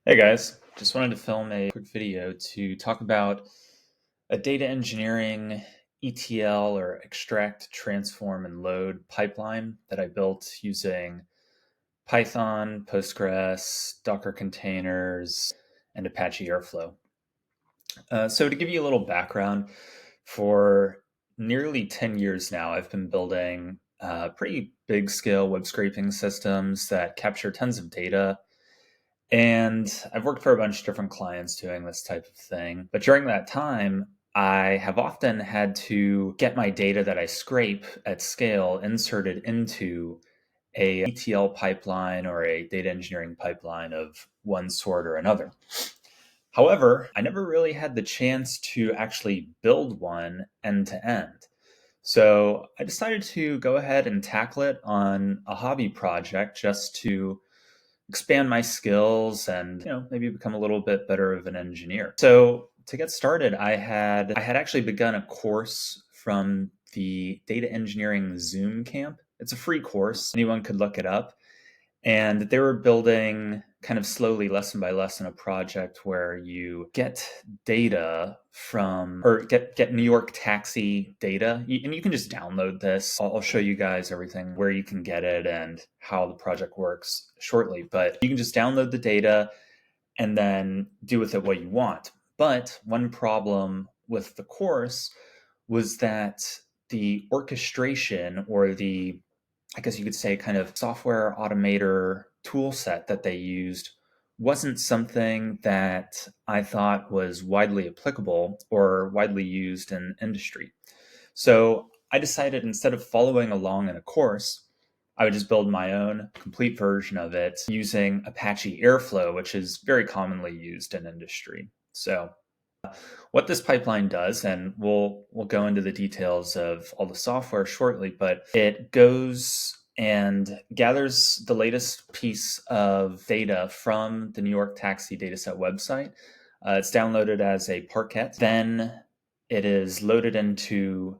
Hey guys, just wanted to film a quick video to talk about a data engineering ETL or extract, transform, and load pipeline that I built using Python, Postgres, Docker containers, and Apache Airflow. So to give you a little background, for nearly 10 years now, I've been building pretty big scale web scraping systems that capture tons of data, and I've worked for a bunch of different clients doing this type of thing. But during that time, I have often had to get my data that I scrape at scale inserted into a ETL pipeline or a data engineering pipeline of one sort or another. However, I never really had the chance to actually build one end to end. So I decided to go ahead and tackle it on a hobby project just to expand my skills and maybe become a little bit better of an engineer. So to get started, I had actually begun a course from the Data Engineering Zoom camp. It's a free course. Anyone could look it up. And they were building kind of slowly, lesson by lesson, a project where you get data from, or get New York Taxi data. And you can just download this. I'll show you guys everything, where you can get it and how the project works shortly. But you can just download the data and then do with it what you want. But one problem with the course was that the orchestration, or the, I guess you could say, kind of software automator tool set that they used, wasn't something that I thought was widely applicable or widely used in industry. So I decided, instead of following along in a course, I would just build my own complete version of it using Apache Airflow, which is very commonly used in industry. So what this pipeline does, and we'll go into the details of all the software shortly, but it goes and gathers the latest piece of data from the New York Taxi Dataset website. It's downloaded as a Parquet. Then it is loaded into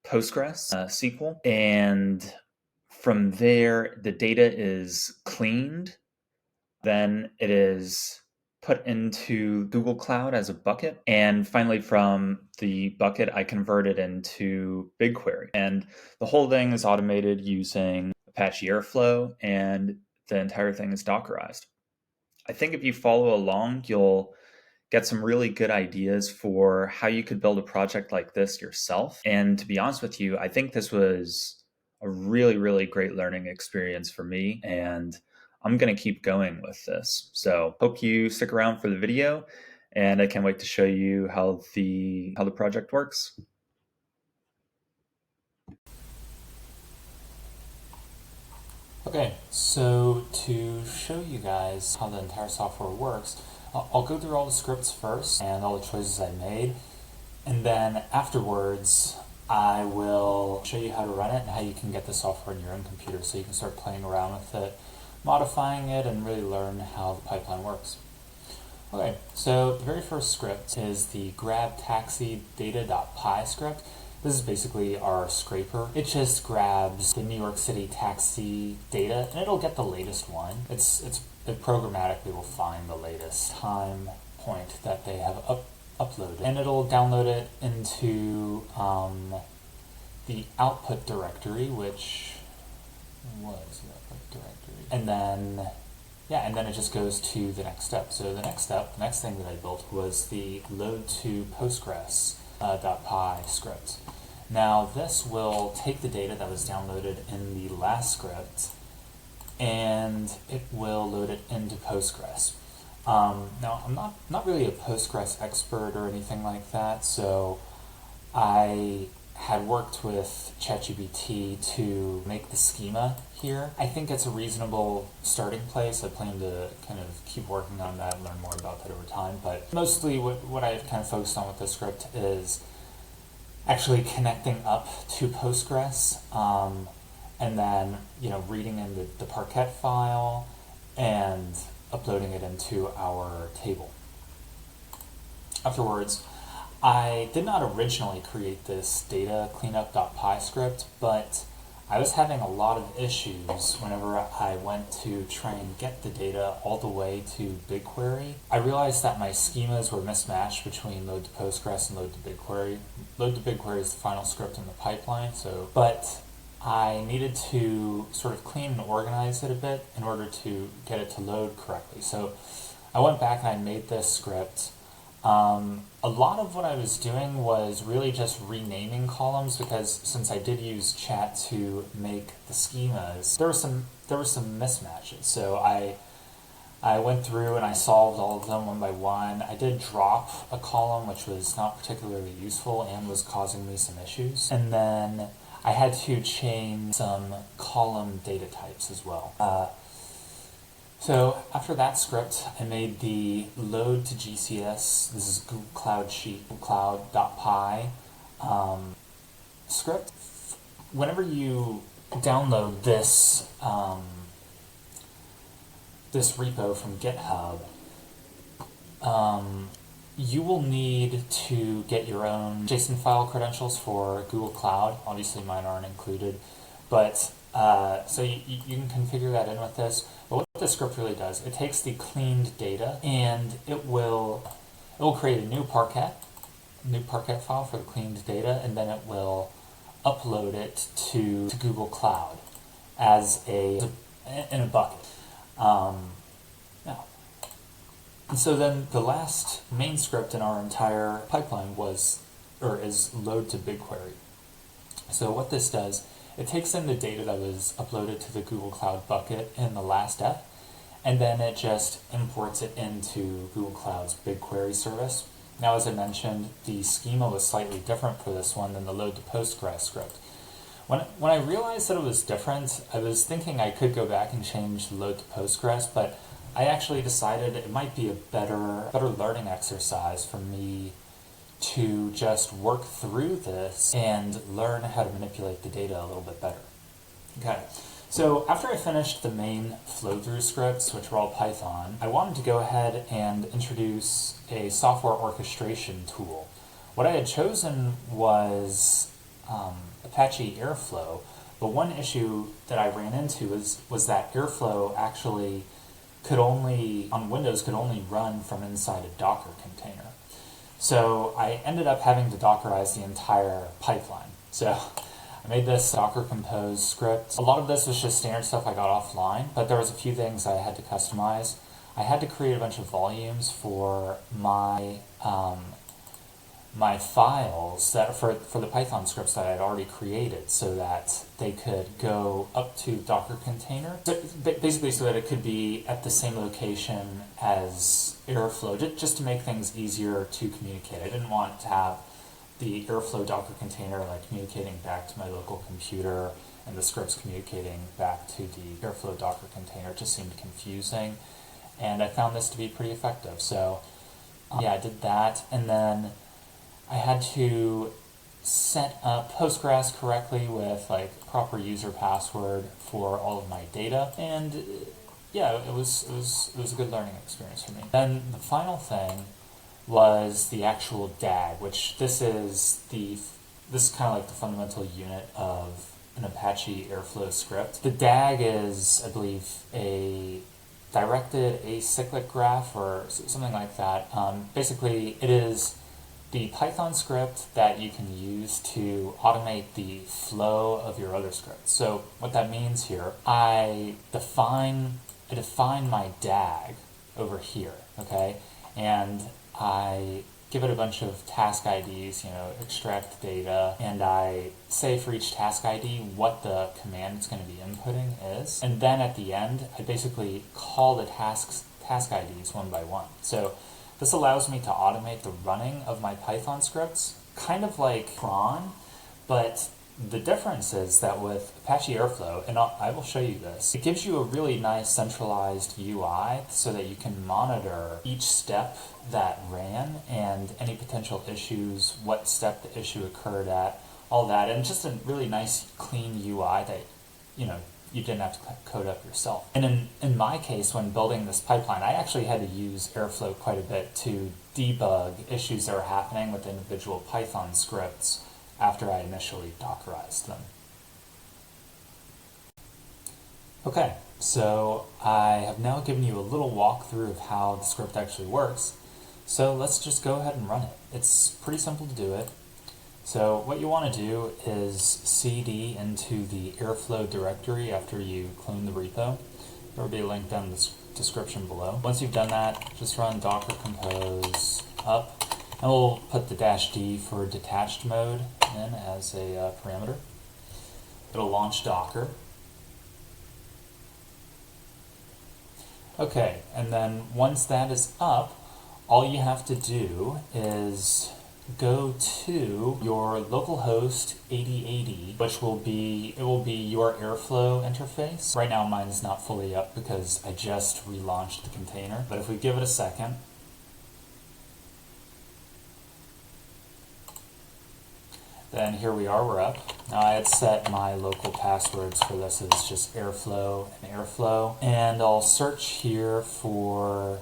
Postgres SQL, and from there the data is cleaned. Then it is put into Google Cloud as a bucket. And finally, from the bucket, I convert it into BigQuery. And the whole thing is automated using Apache Airflow, and the entire thing is Dockerized. I think if you follow along, you'll get some really good ideas for how you could build a project like this yourself. And to be honest with you, I think this was a really, really great learning experience for me, and I'm going to keep going with this. So hope you stick around for the video, and I can't wait to show you how the project works. Okay, so to show you guys how the entire software works, I'll go through all the scripts first and all the choices I made, and then afterwards I will show you how to run it and how you can get the software in your own computer so you can start playing around with it, modifying it, and really learn how the pipeline works. Okay, so the very first script is the grab taxi data.py script. This is basically our scraper. It just grabs the New York City taxi data, and it'll get the latest one. It programmatically will find the latest time point that they have uploaded, and it'll download it into the output directory, which was the output directory, and then it just goes to the next step. So the next thing that I built was the load to Postgres .py script. Now this will take the data that was downloaded in the last script, and it will load it into Postgres. Now I'm not really a Postgres expert or anything like that, so I had worked with ChatGPT to make the schema here. I think it's a reasonable starting place. I plan to kind of keep working on that and learn more about that over time, but mostly what I've kind of focused on with this script is actually connecting up to Postgres, and then reading in the Parquet file and uploading it into our table. Afterwards, I did not originally create this data cleanup.py script, but I was having a lot of issues whenever I went to try and get the data all the way to BigQuery. I realized that my schemas were mismatched between load to Postgres and load to BigQuery. Load to BigQuery is the final script in the pipeline, but I needed to sort of clean and organize it a bit in order to get it to load correctly. So I went back and I made this script. A lot of what I was doing was really just renaming columns, because since I did use chat to make the schemas, there were some mismatches. So I went through and I solved all of them one by one. I did drop a column which was not particularly useful and was causing me some issues. And then I had to change some column data types as well. So after that script, I made the load to GCS. This is Google Cloud Sheet, cloud.py script. Whenever you download this this repo from GitHub, you will need to get your own JSON file credentials for Google Cloud. Obviously, mine aren't included, but so you can configure that in with this. But what this script really does, it takes the cleaned data and it will create a new Parquet file for the cleaned data, and then it will upload it to Google Cloud as in a bucket. And so then the last main script in our entire pipeline is load to BigQuery. So what this does, it takes in the data that was uploaded to the Google Cloud bucket in the last step, and then it just imports it into Google Cloud's BigQuery service. Now, as I mentioned, the schema was slightly different for this one than the load to Postgres script. When I realized that it was different, I was thinking I could go back and change the load to Postgres, but I actually decided it might be a better learning exercise for me to just work through this and learn how to manipulate the data a little bit better. Okay, so after I finished the main flow-through scripts, which were all Python, I wanted to go ahead and introduce a software orchestration tool. What I had chosen was Apache Airflow, but one issue that I ran into was that Airflow actually on Windows could only run from inside a Docker container. So I ended up having to Dockerize the entire pipeline. So I made this Docker Compose script. A lot of this was just standard stuff I got offline, but there was a few things I had to customize. I had to create a bunch of volumes for my files for the Python scripts that I had already created, so that they could go up to Docker container. So basically, so that it could be at the same location as Airflow, just to make things easier to communicate. I didn't want to have the Airflow Docker container communicating back to my local computer and the scripts communicating back to the Airflow Docker container. It just seemed confusing, and I found this to be pretty effective. So yeah, I did that, and then I had to set up Postgres correctly with proper user password for all of my data, and yeah, it was a good learning experience for me. Then the final thing was the actual DAG, which this is kind of like the fundamental unit of an Apache Airflow script. The DAG is, I believe, a directed acyclic graph or something like that. Basically, it is the Python script that you can use to automate the flow of your other scripts. So what that means here, I define my DAG over here, okay? And I give it a bunch of task IDs, extract data, and I say for each task ID what the command it's going to be inputting is. And then at the end, I basically call the task IDs one by one. So this allows me to automate the running of my Python scripts, kind of like cron, but the difference is that with Apache Airflow, and I will show you this, it gives you a really nice centralized UI so that you can monitor each step that ran and any potential issues, what step the issue occurred at, all that, and just a really nice clean UI that you didn't have to code up yourself. And in my case, when building this pipeline, I actually had to use Airflow quite a bit to debug issues that were happening with individual Python scripts after I initially Dockerized them. Okay, so I have now given you a little walkthrough of how the script actually works. So let's just go ahead and run it. It's pretty simple to do it. So what you want to do is cd into the Airflow directory after you clone the repo. There will be a link down in the description below. Once you've done that, just run docker compose up, and we'll put the -d for detached mode in as a parameter. It'll launch Docker. Okay, and then once that is up, all you have to do is go to your localhost 8080, which will be your Airflow interface. Right now mine is not fully up because I just relaunched the container, but if we give it a second, then here we are, we're up. Now I had set my local passwords for this as just Airflow and Airflow, and I'll search here for,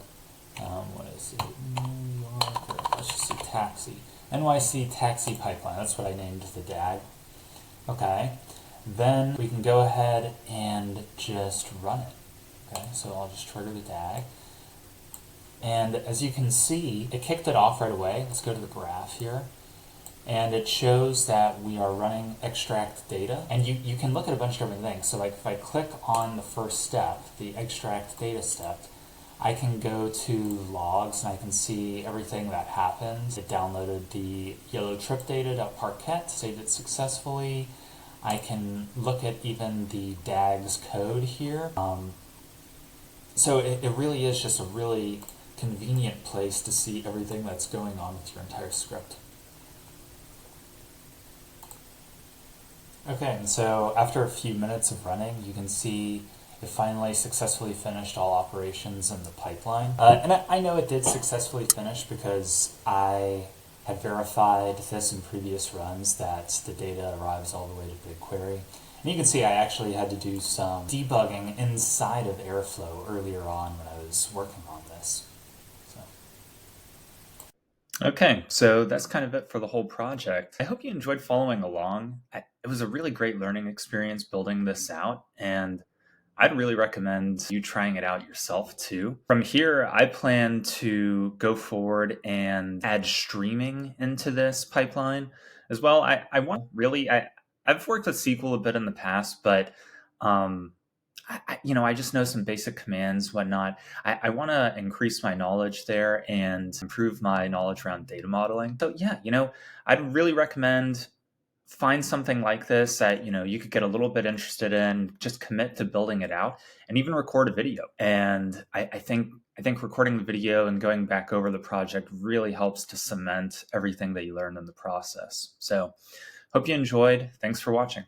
what is it, New York, or let's just say taxi. NYC Taxi Pipeline, that's what I named the DAG. Okay, then we can go ahead and just run it. Okay, so I'll just trigger the DAG. And as you can see, it kicked it off right away. Let's go to the graph here. And it shows that we are running extract data. And you can look at a bunch of different things. So like if I click on the first step, the extract data step, I can go to logs and I can see everything that happened. It downloaded the yellow trip data.parquet, saved it successfully. I can look at even the DAG's code here. So it really is just a really convenient place to see everything that's going on with your entire script. Okay, and so after a few minutes of running, you can see it finally successfully finished all operations in the pipeline. And I know it did successfully finish because I had verified this in previous runs that the data arrives all the way to BigQuery. And you can see I actually had to do some debugging inside of Airflow earlier on when I was working on this. Okay, so that's kind of it for the whole project. I hope you enjoyed following along. It was a really great learning experience building this out, and I'd really recommend you trying it out yourself too. From here, I plan to go forward and add streaming into this pipeline as well. I want really, I've worked with SQL a bit in the past, but I just know some basic commands, whatnot. I want to increase my knowledge there and improve my knowledge around data modeling. So yeah, I'd really recommend find something like this that you could get a little bit interested in, just commit to building it out, and even record a video. And I think recording the video and going back over the project really helps to cement everything that you learned in the process. So hope you enjoyed. Thanks for watching.